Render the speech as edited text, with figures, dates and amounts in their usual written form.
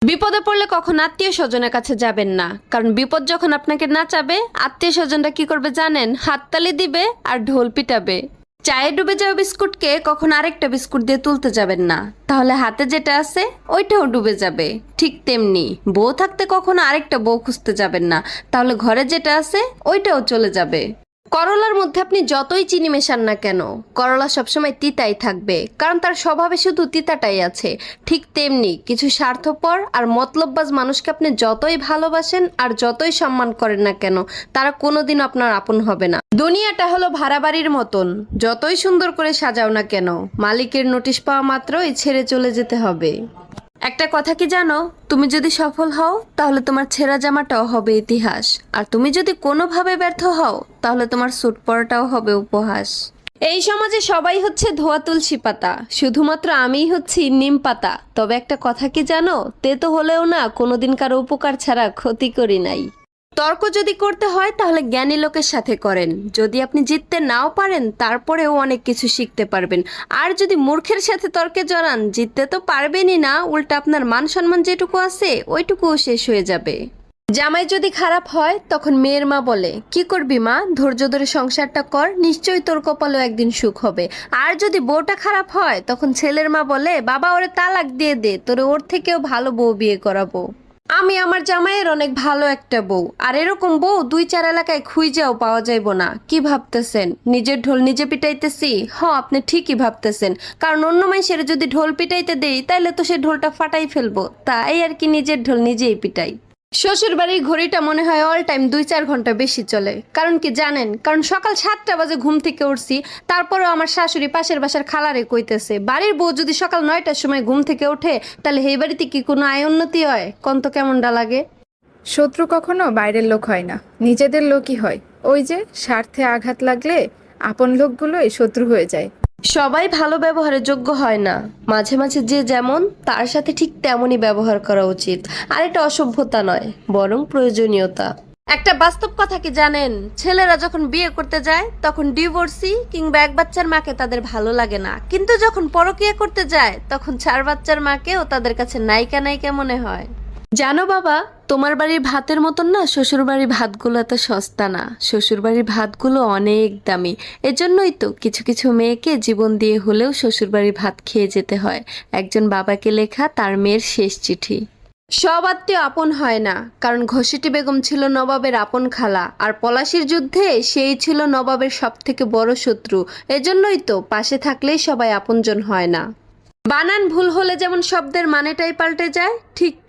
বিপদে পড়লে কখন আত্মীয় স্বজনের কাছে যাবেন না, কারণ বিপদ যখন আপনাকে নাচাবে আত্মীয় স্বজনরা কি করবে জানেন? হাততালি দিবে আর ঢোল পিটাবে। চায়ে ডুবে যাওয়া বিস্কুটকে কখন আরেকটা বিস্কুট দিয়ে তুলতে যাবেন না, তাহলে হাতে যেটা আছে ওইটাও ডুবে যাবে। ঠিক তেমনি বউ থাকতে কখনো আরেকটা বউ খুঁজতে যাবেন না, তাহলে ঘরে যেটা আছে ওইটাও চলে যাবে। করলার মধ্যে আপনি যতই চিনি মেশান না কেন, করলা সবসময় তিতাই থাকবে, কারণ তার স্বভাবে শুধু তিতাটাই আছে। ঠিক তেমনি কিছু স্বার্থপর আর মতলববাজ মানুষকে আপনি যতই ভালোবাসেন আর যতই সম্মান করেন না কেন, তারা কোনোদিন আপনার আপন হবে না। দুনিয়াটা হলো ভাড়া বাড়ির মতন, যতই সুন্দর করে সাজাও না কেন, মালিকের নোটিশ পাওয়া মাত্রই ছেড়ে চলে যেতে হবে। একটা কথা কি জানো? তুমি যদি সফল হও তাহলে তোমার ছেঁড়া জামাটাও হবে ইতিহাস, আর তুমি যদি কোনোভাবে ব্যর্থ হও তাহলে তোমার স্যুট পরাটাও হবে উপহাস। এই সমাজে সবাই হচ্ছে ধোয়া তুলসী পাতা, শুধুমাত্র আমিই হচ্ছি নিম পাতা। তবে একটা কথা কি জানো? তেতো হলেও না কোনোদিন কারো উপকার ছাড়া ক্ষতি করি নাই। তর্ক যদি করতে হয় তাহলে জ্ঞানী লোকের সাথে করেন। যদি আপনি জিততে নাও পারেন তারপরেও অনেক কিছু শিখতে পারবেন। আর যদি মূর্খের সাথে তর্কে জড়ান, জিততে তো পারবেনই না, উল্টা আপনার মান সম্মান যেটুকু আছে ওইটুকুও শেষ হয়ে যাবে। জামাই যদি খারাপ হয় তখন মেয়ের মা বলে, কি করবি মা, ধৈর্য ধরে সংসারটা কর, নিশ্চয়ই তোর কপালেও একদিন সুখ হবে। আর যদি বউটা খারাপ হয় তখন ছেলের মা বলে, বাবা ওরে তালাক দিয়ে দে, তোরে ওর থেকেও ভালো বউ বিয়ে করাবো। আমি আমার জামাইয়ের অনেক ভালো একটা বউ, আর এরকম বউ 2-4 এলাকায় খুঁজেও পাওয়া যাইব না। কি ভাবতেছেন নিজের ঢোল নিজে পিটাইতেছি? আপনি ঠিকই ভাবতেছেন, কারণ অন্য মানুষের যদি ঢোল পিটাইতে দেই তাইলে তো সে ঢোলটা ফাটাই ফেলবো, তাই আর কি নিজের ঢোল নিজেই পিটাই। শ্বশুর বাড়ির ঘড়িটা মনে হয় অল টাইম 2-4 ঘন্টা বেশি চলে। কারণ কি জানেন? কারণ সকাল 7টা বাজে ঘুম থেকে উঠছি, তারপরেও আমার শাশুড়ি পাশের বাসার খালারে কইতেছে, বাড়ির বউ যদি সকাল 9টার সময় ঘুম থেকে ওঠে তাহলে এই বাড়িতে কি কোনো আয় উন্নতি হয়? কন্ত কেমনটা লাগে? শত্রু কখনো বাইরের লোক হয় না, নিজেদের লোকই হয়। ওই যে স্বার্থে আঘাত লাগলে আপন লোকগুলোই শত্রু হয়ে যায়। সবাই ভালো ব্যবহারের যোগ্য হয় না, মাঝে মাঝে যে যেমন তার সাথে ঠিক তেমনই ব্যবহার করা উচিত। আর এটা অসভ্যতা নয়, বরং প্রয়োজনীয়তা। একটা বাস্তব কথা কি জানেন? ছেলেরা যখন বিয়ে করতে যায় তখন ডিভোর্সি কিংবা এক বাচ্চার মাকে তাদের ভালো লাগে না, কিন্তু যখন পরকীয়া করতে যায় তখন 4 বাচ্চার মাকেও তাদের কাছে নায়িকা নায়িকা মনে হয়। জানো বাবা, তোমার বাড়ির ভাতের মতন না শ্বশুর বাড়ির ভাতগুলো এত সস্তা না, শ্বশুর বাড়ির ভাতগুলো অনেক দামি। এজন্যই তো কিছু কিছু মেয়েকে জীবন দিয়ে হলেও শ্বশুর বাড়ির ভাত খেয়ে যেতে হয়। একজন বাবাকে লেখা তার মেয়ের শেষ চিঠি। সব আত্মীয় আপন হয় না, কারণ ঘসিটি বেগম ছিল নবাবের আপন খালা, আর পলাশির যুদ্ধে সেই ছিল নবাবের সব থেকে বড় শত্রু। এজন্যই তো পাশে থাকলেই সবাই আপনজন হয় না। বানান ভুল হলে যেমন শব্দের মানেটাই পাল্টে যায়, ঠিক